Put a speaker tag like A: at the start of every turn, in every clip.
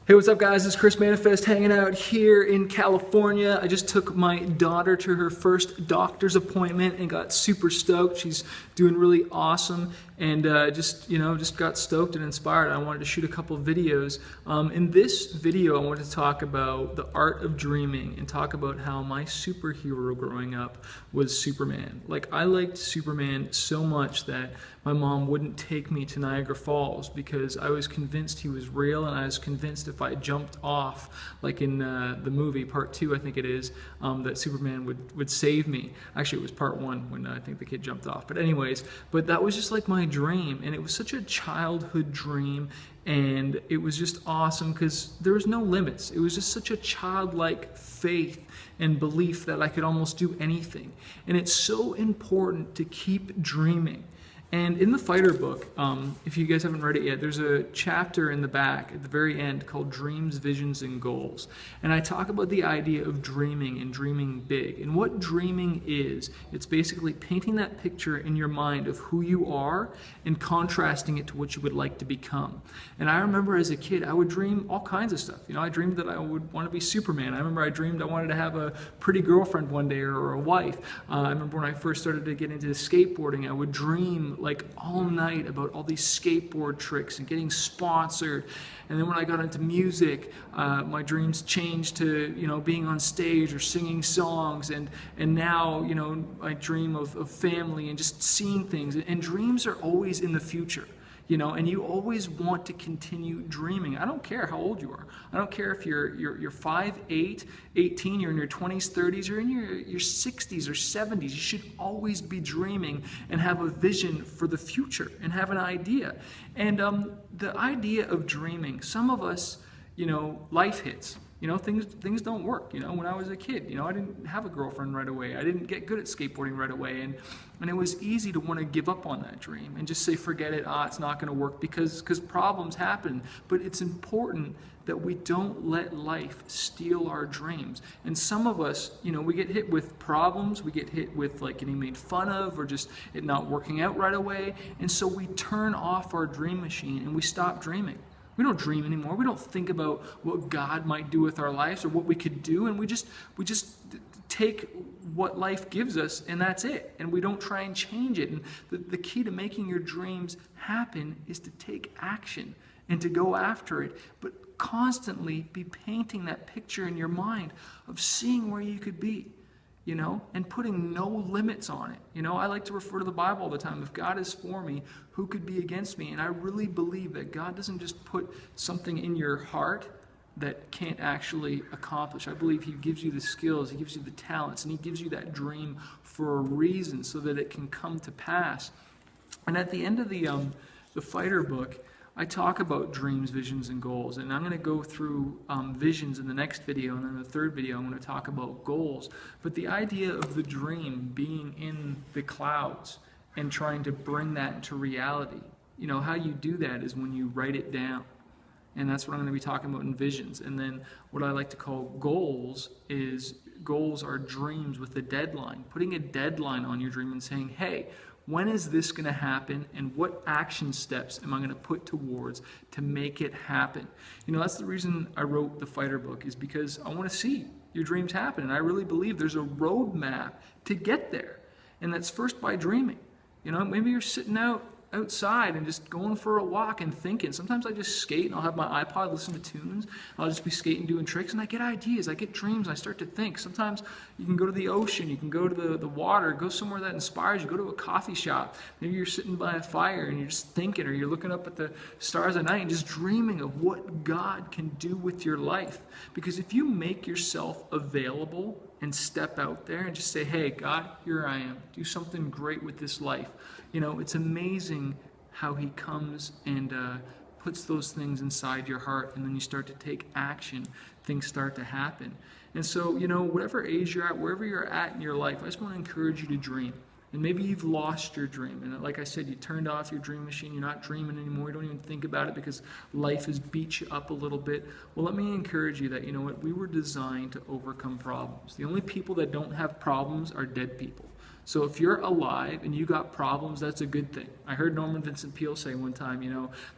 A: Hey, what's up guys? It's Chris Manafest hanging out here in California. I just took my daughter to her first doctor's appointment and got super stoked. She's doing really awesome and just got stoked and inspired. I wanted to shoot a couple videos. In this video, I wanted to talk about the art of dreaming and talk about how my superhero growing up was Superman. Like, I liked Superman so much that my mom wouldn't take me to Niagara Falls because I was convinced he was real, and I was convinced if I jumped off, like in the movie, part 2 I think it is, that Superman would save me. Actually, it was part 1 when I think the kid jumped off. But anyways, that was just like my dream, and it was such a childhood dream, and it was just awesome because there was no limits. It was just such a childlike faith and belief that I could almost do anything. And it's so important to keep dreaming. And in the Fighter book, if you guys haven't read it yet, there's a chapter in the back at the very end called Dreams, Visions, and Goals. And I talk about the idea of dreaming and dreaming big. And what dreaming is, it's basically painting that picture in your mind of who you are and contrasting it to what you would like to become. And I remember as a kid, I would dream all kinds of stuff. You know, I dreamed that I would want to be Superman. I remember I dreamed I wanted to have a pretty girlfriend one day or a wife. I remember when I first started to get into skateboarding, I would dream like all night about all these skateboard tricks and getting sponsored. And then when I got into music, my dreams changed to, being on stage or singing songs. And now, I dream of family and just seeing things. And dreams are always in the future. And you always want to continue dreaming. I don't care how old you are. I don't care if you're 5, 8, 18, you're in your 20s, 30s, you're in your 60s or 70s. You should always be dreaming and have a vision for the future and have an idea. And the idea of dreaming, some of us, life hits. Things don't work. When I was a kid, I didn't have a girlfriend right away. I didn't get good at skateboarding right away. And it was easy to want to give up on that dream and just say, forget it, it's not going to work because problems happen. But it's important that we don't let life steal our dreams. And some of us, we get hit with problems. We get hit with like getting made fun of or just it not working out right away. And so we turn off our dream machine and we stop dreaming. We don't dream anymore. We don't think about what God might do with our lives or what we could do, and we just take what life gives us, and that's it. And we don't try and change it. And the key to making your dreams happen is to take action and to go after it, but constantly be painting that picture in your mind of seeing where you could be. And putting no limits on it. I like to refer to the Bible all the time. If God is for me, who could be against me? And I really believe that God doesn't just put something in your heart that can't actually accomplish. I believe He gives you the skills, He gives you the talents, and He gives you that dream for a reason so that it can come to pass. And at the end of the Fighter book, I talk about dreams, visions, and goals, and I'm going to go through visions in the next video, and then the third video I'm going to talk about goals. But the idea of the dream being in the clouds and trying to bring that into reality, how you do that is when you write it down. And that's what I'm going to be talking about in visions. And then what I like to call goals are dreams with a deadline. Putting a deadline on your dream and saying, hey, when is this going to happen, and what action steps am I going to put towards to make it happen? That's the reason I wrote the Fighter book, is because I want to see your dreams happen. And I really believe there's a roadmap to get there. And that's first by dreaming. Maybe you're sitting outside and just going for a walk and thinking. Sometimes I just skate and I'll have my iPod, listen to tunes. I'll just be skating, doing tricks, and I get ideas, I get dreams, and I start to think. Sometimes you can go to the ocean, you can go to the water, go somewhere that inspires you, go to a coffee shop. Maybe you're sitting by a fire and you're just thinking, or you're looking up at the stars at night and just dreaming of what God can do with your life. Because if you make yourself available and step out there and just say, hey, God, here I am. Do something great with this life. It's amazing how He comes and puts those things inside your heart, and then you start to take action. Things start to happen. And so, whatever age you're at, wherever you're at in your life, I just want to encourage you to dream. And maybe you've lost your dream. And like I said, you turned off your dream machine. You're not dreaming anymore. You don't even think about it because life has beat you up a little bit. Well, let me encourage you that, we were designed to overcome problems. The only people that don't have problems are dead people. So if you're alive and you got problems, that's a good thing. I heard Norman Vincent Peale say one time,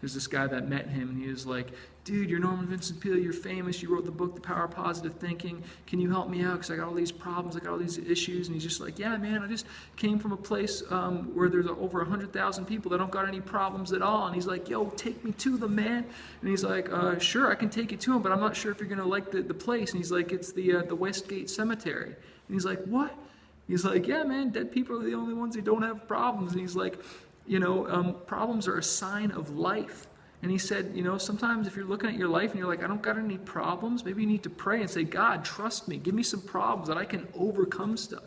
A: there's this guy that met him and he was like, dude, you're Norman Vincent Peale, you're famous, you wrote the book, The Power of Positive Thinking. Can you help me out? Because I got all these problems, I got all these issues. And he's just like, yeah, man, I just came from a place where there's over 100,000 people that don't got any problems at all. And he's like, yo, take me to them, man. And he's like, sure, I can take you to them, but I'm not sure if you're going to like the place. And he's like, it's the Westgate Cemetery. And he's like, what? He's like, yeah, man, dead people are the only ones who don't have problems. And he's like, problems are a sign of life. And he said, sometimes if you're looking at your life and you're like, I don't got any problems, maybe you need to pray and say, God, trust me, give me some problems that I can overcome stuff.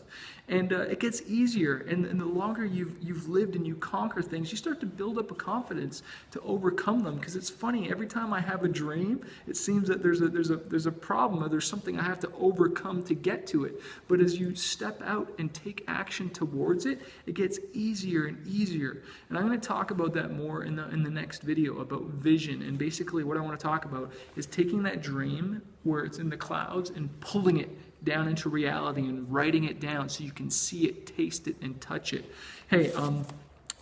A: And it gets easier. And the longer you've lived and you conquer things, you start to build up a confidence to overcome them. Because it's funny, every time I have a dream, it seems that there's a problem or there's something I have to overcome to get to it. But as you step out and take action towards it, it gets easier and easier. And I'm going to talk about that more in the next video about vision. And basically what I want to talk about is taking that dream where it's in the clouds and pulling it down into reality and writing it down so you can see it, taste it, and touch it. Hey, I want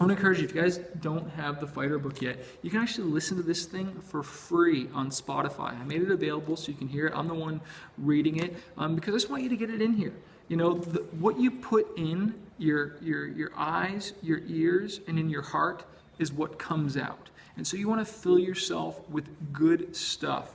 A: to encourage you, if you guys don't have the Fighter book yet, you can actually listen to this thing for free on Spotify. I made it available so you can hear it. I'm the one reading it because I just want you to get it in here. What you put in your eyes, your ears, and in your heart is what comes out. And so you want to fill yourself with good stuff,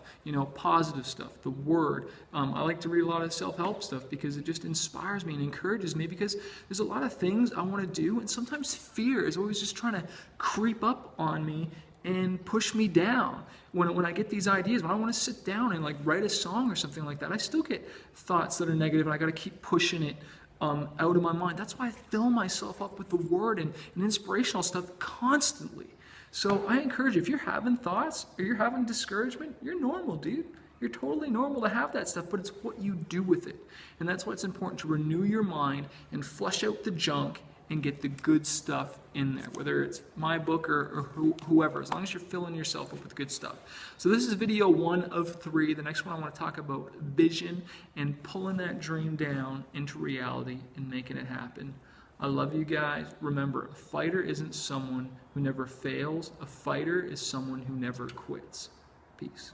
A: positive stuff, the Word. I like to read a lot of self-help stuff because it just inspires me and encourages me, because there's a lot of things I want to do, and sometimes fear is always just trying to creep up on me and push me down. When I get these ideas, when I want to sit down and write a song or something like that, I still get thoughts that are negative, and I got to keep pushing it out of my mind. That's why I fill myself up with the Word and inspirational stuff constantly. So I encourage you, if you're having thoughts or you're having discouragement, you're normal, dude. You're totally normal to have that stuff, but it's what you do with it. And that's why it's important to renew your mind and flush out the junk and get the good stuff in there, whether it's my book or whoever, as long as you're filling yourself up with good stuff. So this is video 1 of 3. The next one I want to talk about vision and pulling that dream down into reality and making it happen. I love you guys. Remember, a fighter isn't someone who never fails. A fighter is someone who never quits. Peace.